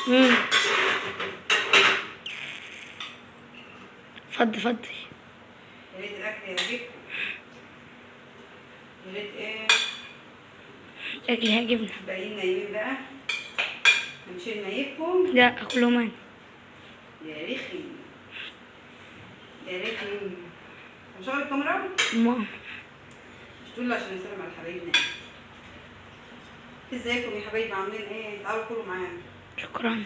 امم اتفضل. يا ريت الاكل يعجبكم. يا ريت ايه اكل هيعجبنا. باقيين نايمين بقى. هنشيل نايمكم. لا كلهم انا. يا ريخي يا ريخي. هنشغل الكاميرا. ماما مش تقول له عشان نسلم على حبايبنا. ازيكم يا حبايبي عاملين ايه؟ تعالوا كلوا معانا. شكرا.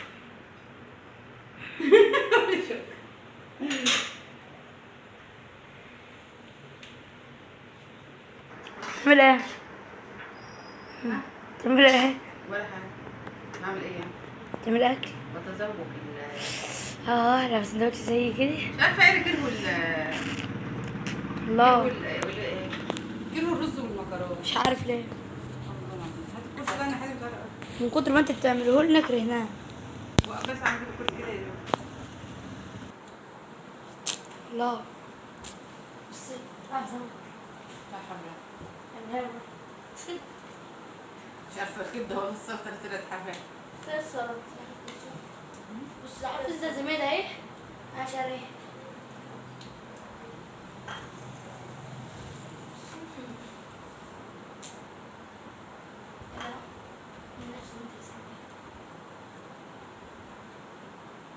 تعمل ايه؟ تعمل ايه؟ ولا حاجه. نعمل ايه يعني؟ تعمل اكل؟ بتذوق لو سندوتش زي كده. مش عارفه ايه كيلو الله. كيلو الرز والمكرونه. مش عارف ليه. هات الكرسي ده انا حاسس بتاع. من كتر ما انت بتعمله لنا كرهناه. بس عندي الكرسي كده يا دوب. الله. بصي لحظة. لا حرام. انا مش عارفه الكبده هو الصوت طلعت حرام. بص عارف ازاي زميلة ايه؟ عشان ايه؟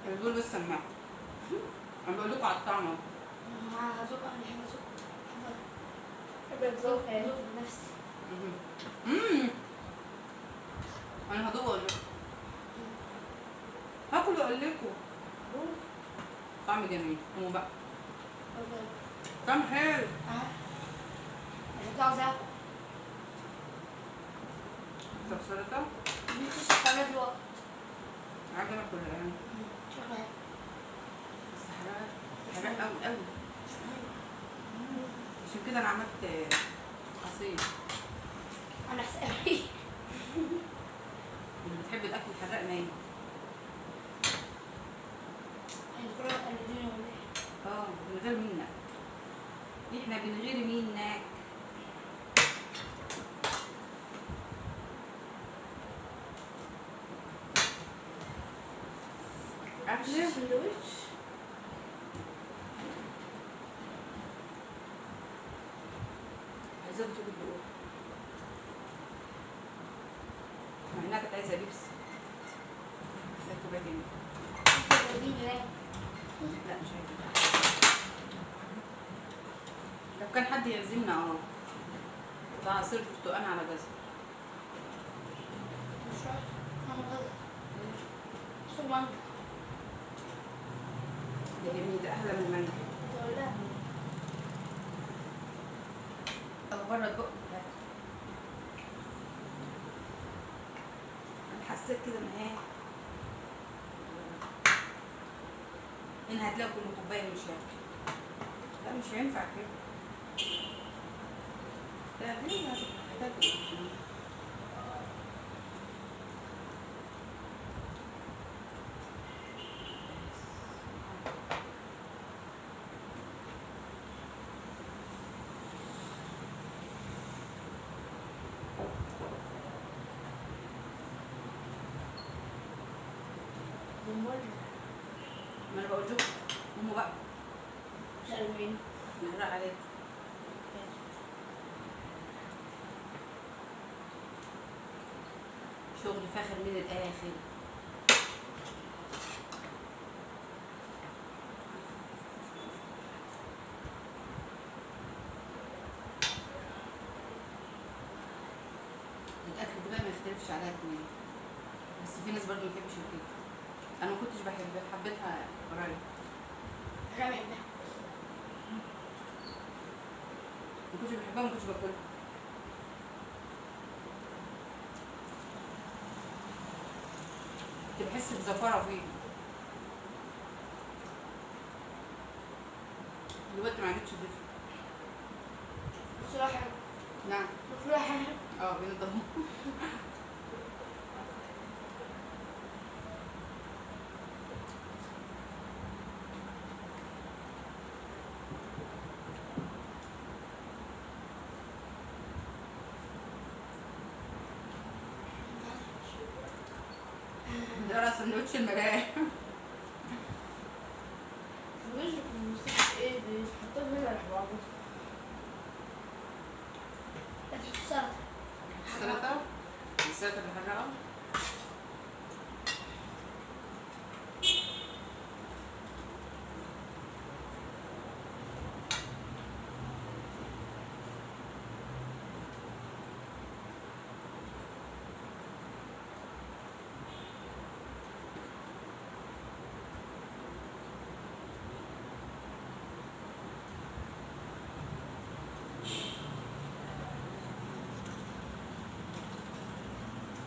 بتقول بس سماعه. انا بقول لكم على الطعم اهو. هذوق انا بحب ذوق بنفسي. انا هدوق اقول لكم. هاكل واقول لكم. طعم جميل. قوموا بقى. طعم حلو. عاوزة اكل. طب سلطه. تعمل الوقت. عايزه اكل يعني. شكرا. بس حراق قوي قوي. عشان كده انا عملت عصير. انا حسابي. اللي بتحب الاكل الحراق نايم. بنغير منك. احنا بنغير منك. عارفه سندوتش. عايزاك تجيب الدقوق. مع انها كانت عايزه بيبسي. لا تبعدين. لا مش عايزه. لو كان حد يعزمنا ده عصير برتقال على جزر. ده جميل، ده احلى من المانجا. او بره البق. انا حسيت كده ان ايه ان هتلاقوا كل كوبايه مش هينفع. لا مش هينفع كده. ده ليه هتاكل. ما انا بقول لكم قوموا بقى. مش عارف مين. نحرق عليكم. شغل فاخر من الاخر. الاكل ده بقى ما يختلفش عليها اتنين. بس في ناس برضه ما بتحبش الكيكه. انا ما كنتش بحبها، حبيتها قريب. ما كنتش بحبها، ما كنتش باكلها. كنت بحس بزفاره فيه. دلوقتي ما عادتش زفره. بصراحة. نعم. بصراحة. بنضمه. بتدور على سندوتش المراية. مش مش ايه دي حطيت هنا الحوار بس السلطة السلطة. السلطة بالحرقة.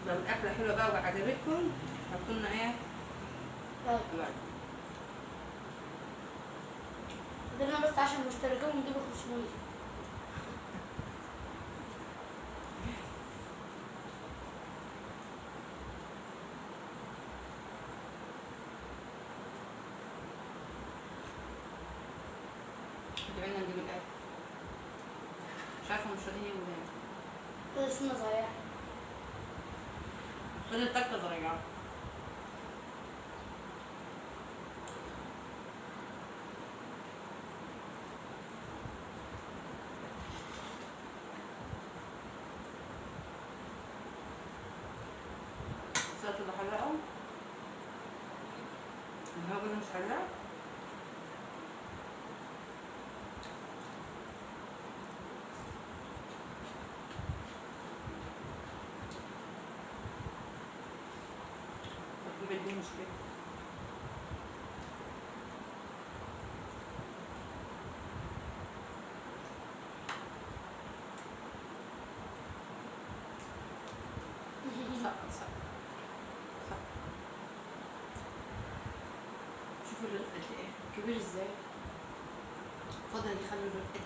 لو الأكلة حلوة بقى وعجبتكم حطوا لنا ايه؟ لايك. قدرنا بس عشان مشتركين ونجيب 500. ادعوا لنا نجيب الأكل. مش عارفة مش راضيين يجوا ليه. بس سنة صغيرة. فضل تكة صغيرة. السلطة بحرقة. الهوا مش حرقة. تجيب دي مشكلة. سقط سقط سقط. شوفوا الرغيف قد ايه كبير ازاي. فاضل يخلوا الرغيف قد كده.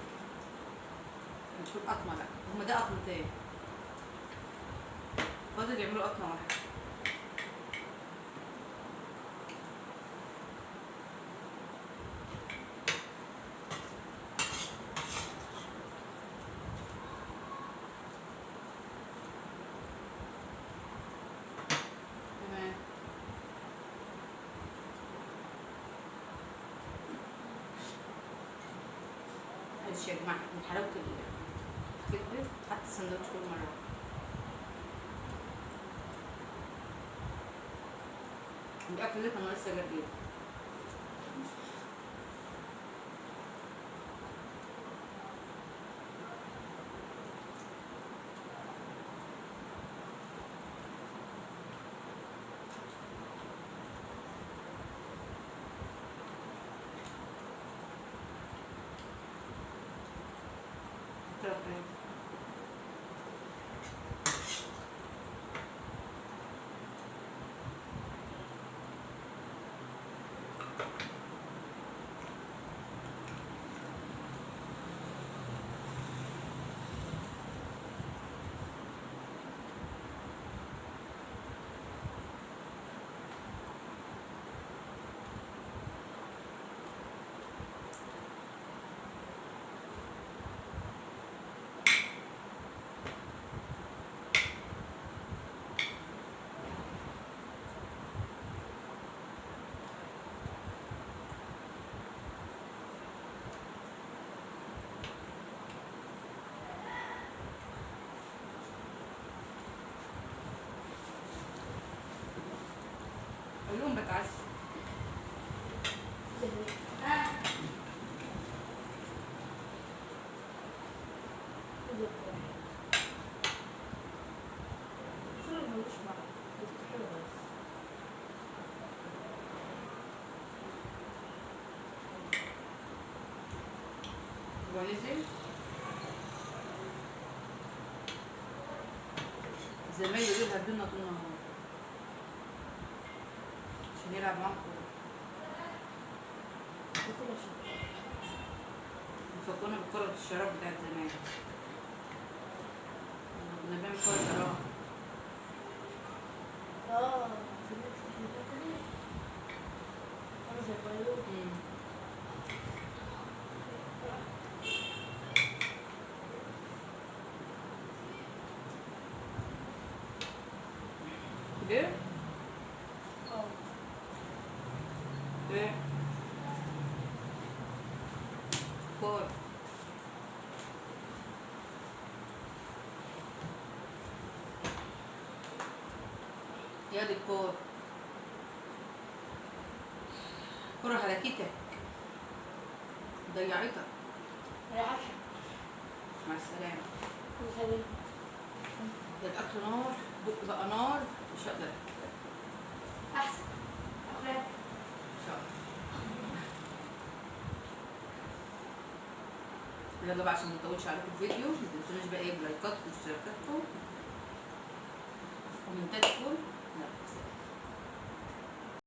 نشوف قطمة بقى. هما ده قطمتين. فاضل يعملوا قطمة واحدة. تمام. معلش يا جماعة من حلاوة الكبدة حتى السندوتش كل مرة. الأكل ده كان لسه جديد. تمام. اليوم بتعشى. هو نزل. زمايله دول هدولنا طول النهار عشان يلعب معاهم كورة. بيفكرنا بكرة الشراب بتاعت زمان. كنا بنعمل كورة شراب. ليه؟ ايه كور يا دي الكور كرة هلكتك ضيعتك. ريحتها. مع السلامة. نخلي. ده الأكل نار، بق بقى نار، مش هقدر. أحسن. أخلاق. إن شاء الله. يلا بقى عشان مطولش عليكم الفيديو، متنسوناش بقى ايه بلايكاتكم واشتراكاتكم وكومنتاتكم. لا